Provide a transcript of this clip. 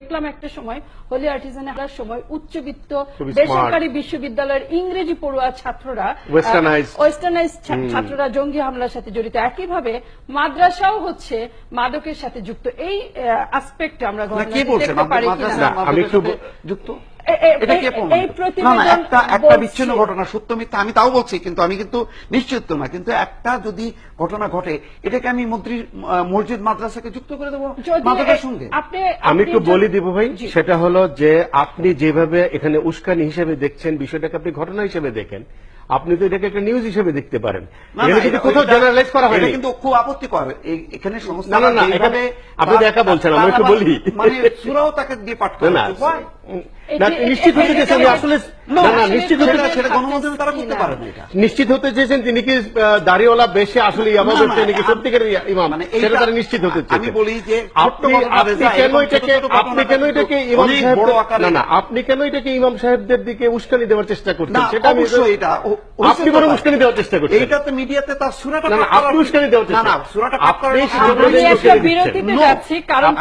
দেখলাম একটা সময় হোলি আর্টিজানে হারার সময় উচ্চবিত্ত বেসরকারি বিশ্ববিদ্যালয়ের ইংরেজি পড়ুয়া ছাত্ররা ওয়েস্টার্নাইজ ছাত্ররা জঙ্গি হামলার সাথে জড়িত। একইভাবে মাদ্রাসাও হচ্ছে মাদকের সাথে যুক্ত। এই আসপেক্টে আমরা দেখতে পারি যুক্ত এই প্রতিবেদন একটা বিচ্ছিন্ন ঘটনা সত্য মিথ্যা আমি তাও বলছি, কিন্তু আমি কিন্তু নিশ্চিত না, কিন্তু একটা যদি ঘটনা ঘটে এটাকে আমি মসজিদ মাদ্রাসাকে যুক্ত করে দেবো মাদকের সঙ্গে। আমি একটু বলি দিব ভাই, সেটা হলো যে আপনি যেভাবে এখানে উস্কানি হিসেবে দেখছেন বিষয়টাকে আপনি ঘটনা হিসেবে দেখেন, আপনি তো এটাকে একটা নিউজ হিসেবে দেখতে পারেন। কোথাও জেনারেলাইজ করা হয়নি, কিন্তু খুব আপত্তিকর এখানে সমস্যা। না এখানে আপনি একা বলছেন, আমি একটু বলি মানে সূরাও তাকে দিয়ে পাঠ করে না নিশ্চিত হতে চেয়েছেন আসলে সেটা গণমাধ্যমে তারা করতে পারে না। এটা নিশ্চিত হতে চেয়েছেন তিনি কি দাড়িওয়ালা বেশে আসলে ইমাম হচ্ছেন নাকি সত্যিকার ইমাম, সেটা তারা নিশ্চিত হতে চেয়েছেন। আমি বলি যে আপনি কেন এটাকে ইমাম সাহেব আপনি কেন এটাকে ইমাম সাহেবদের দিকে উস্কানি দেওয়ার চেষ্টা করছেন, সেটা আমি আপনি বরং উস্কানি দেওয়ার চেষ্টা করছেন। এইটা তো মিডিয়াতে তার সূরাটা আপনি উস্কানি দেওয়ার চেষ্টা, বিরতিতে যাচ্ছি কারণ